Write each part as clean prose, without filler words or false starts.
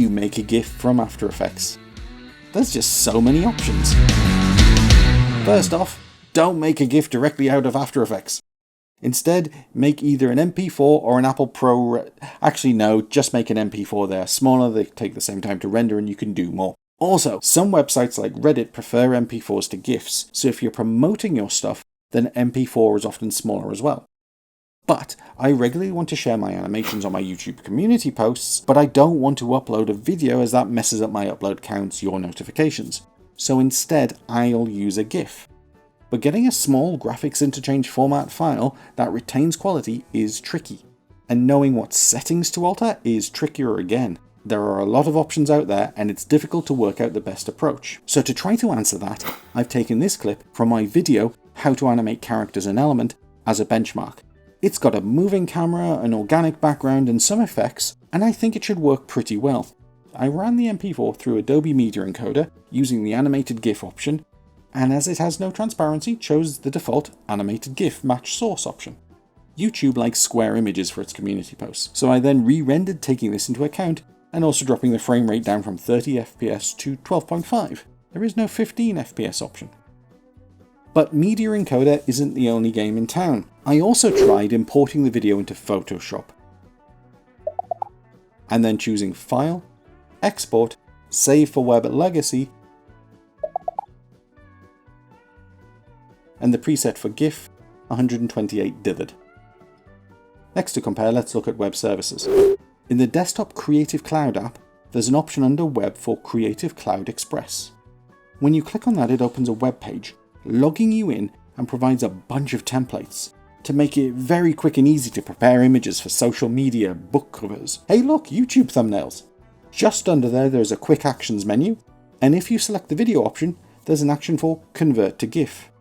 you make a GIF from After Effects? There's just so many options. First off, don't make a GIF directly out of After Effects. Instead, make either an MP4 or an Apple Pro. Actually, no, just make an MP4. They're smaller, they take the same time to render, and you can do more. Also, some websites like Reddit prefer MP4s to GIFs, so if you're promoting your stuff, then MP4 is often smaller as well. But I regularly want to share my animations on my YouTube community posts, but I don't want to upload a video as that messes up my upload counts, your notifications. So instead, I'll use a GIF. But getting a small graphics interchange format file that retains quality is tricky. And knowing what settings to alter is trickier again. There are a lot of options out there and it's difficult to work out the best approach. So to try to answer that, I've taken this clip from my video, How to Animate Characters in Element, as a benchmark. It's got a moving camera, an organic background and some effects, and I think it should work pretty well. I ran the MP4 through Adobe Media Encoder using the animated GIF option, and as it has no transparency, chose the default animated GIF match source option. YouTube likes square images for its community posts, so I then re-rendered taking this into account and also dropping the frame rate down from 30 FPS to 12.5. There is no 15 FPS option. But Media Encoder isn't the only game in town. I also tried importing the video into Photoshop, and then choosing File, Export, Save for Web Legacy, and the preset for GIF 128 dithered. Next to compare, let's look at web services. In the desktop Creative Cloud app, there's an option under Web for Creative Cloud Express. When you click on that, it opens a web page, logging you in and provides a bunch of templates to make it very quick and easy to prepare images for social media, book covers. Hey look, YouTube thumbnails! Just under there, there's a quick actions menu, and if you select the video option, there's an action for Convert to GIF.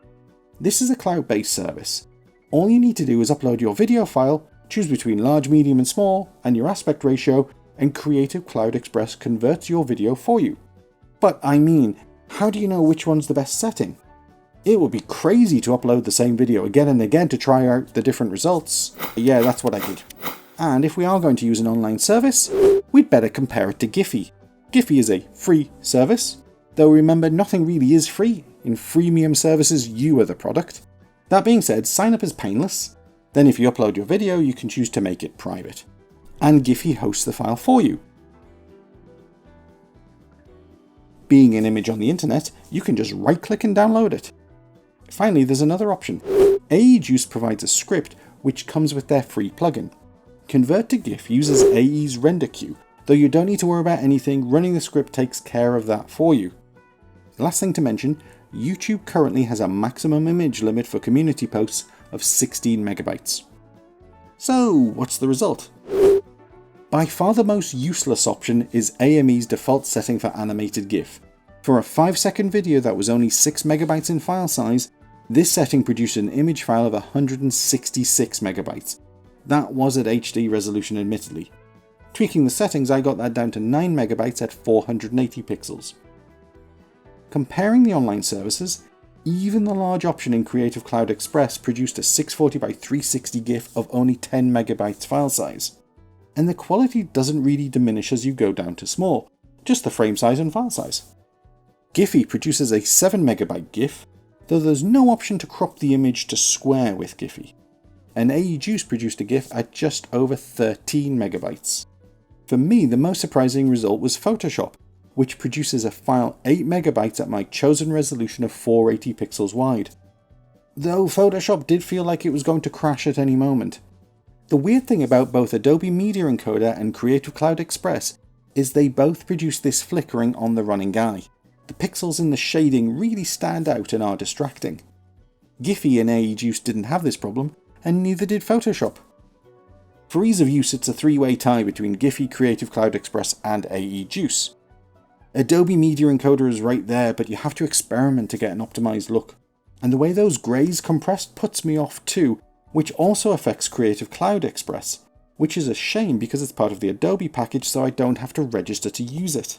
This is a cloud-based service. All you need to do is upload your video file, choose between large, medium and small, and your aspect ratio, and Creative Cloud Express converts your video for you. But I mean, how do you know which one's the best setting? It would be crazy to upload the same video again and again to try out the different results. Yeah, that's what I did. And if we are going to use an online service, we'd better compare it to Giphy. Giphy is a free service, though remember, nothing really is free. In freemium services, you are the product. That being said, sign up is painless. Then if you upload your video, you can choose to make it private. And Giphy hosts the file for you. Being an image on the internet, you can just right-click and download it. Finally, there's another option. AEJuice provides a script which comes with their free plugin. Convert to GIF uses AE's render queue, though you don't need to worry about anything, running the script takes care of that for you. Last thing to mention, YouTube currently has a maximum image limit for community posts of 16 megabytes. So, what's the result? By far the most useless option is AME's default setting for animated GIF. For a 5-second video that was only 6 megabytes in file size, this setting produced an image file of 166 megabytes. That was at HD resolution admittedly. Tweaking the settings, I got that down to 9 megabytes at 480 pixels. Comparing the online services, even the large option in Creative Cloud Express produced a 640 by 360 GIF of only 10 megabytes file size. And the quality doesn't really diminish as you go down to small, just the frame size and file size. Giphy produces a 7 megabyte GIF, though there's no option to crop the image to square with Giphy. And AEJuice produced a GIF at just over 13 megabytes. For me, the most surprising result was Photoshop, which produces a file 8 megabytes at my chosen resolution of 480 pixels wide. Though Photoshop did feel like it was going to crash at any moment. The weird thing about both Adobe Media Encoder and Creative Cloud Express is they both produce this flickering on the running guy. The pixels in the shading really stand out and are distracting. Giphy and AEJuice didn't have this problem, and neither did Photoshop. For ease of use, it's a three-way tie between Giphy, Creative Cloud Express and AEJuice. Adobe Media Encoder is right there, but you have to experiment to get an optimized look. And the way those greys compressed puts me off too, which also affects Creative Cloud Express, which is a shame because it's part of the Adobe package so I don't have to register to use it.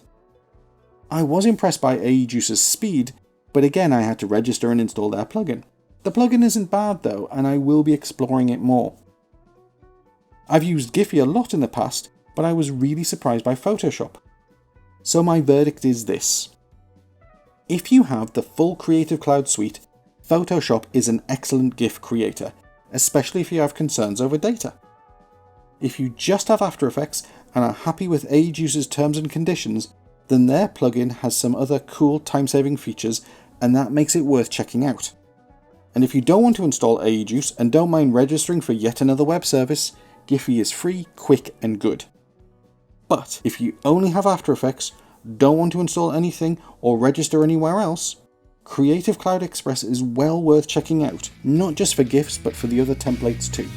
I was impressed by AEJuice's speed, but again I had to register and install their plugin. The plugin isn't bad though, and I will be exploring it more. I've used Giphy a lot in the past, but I was really surprised by Photoshop. So my verdict is this. If you have the full Creative Cloud suite, Photoshop is an excellent GIF creator, especially if you have concerns over data. If you just have After Effects and are happy with AgeUse's terms and conditions, then their plugin has some other cool time-saving features, and that makes it worth checking out. And if you don't want to install AgeUse and don't mind registering for yet another web service, Giphy is free, quick and good. But if you only have After Effects, don't want to install anything or register anywhere else, Creative Cloud Express is well worth checking out, not just for GIFs but for the other templates too.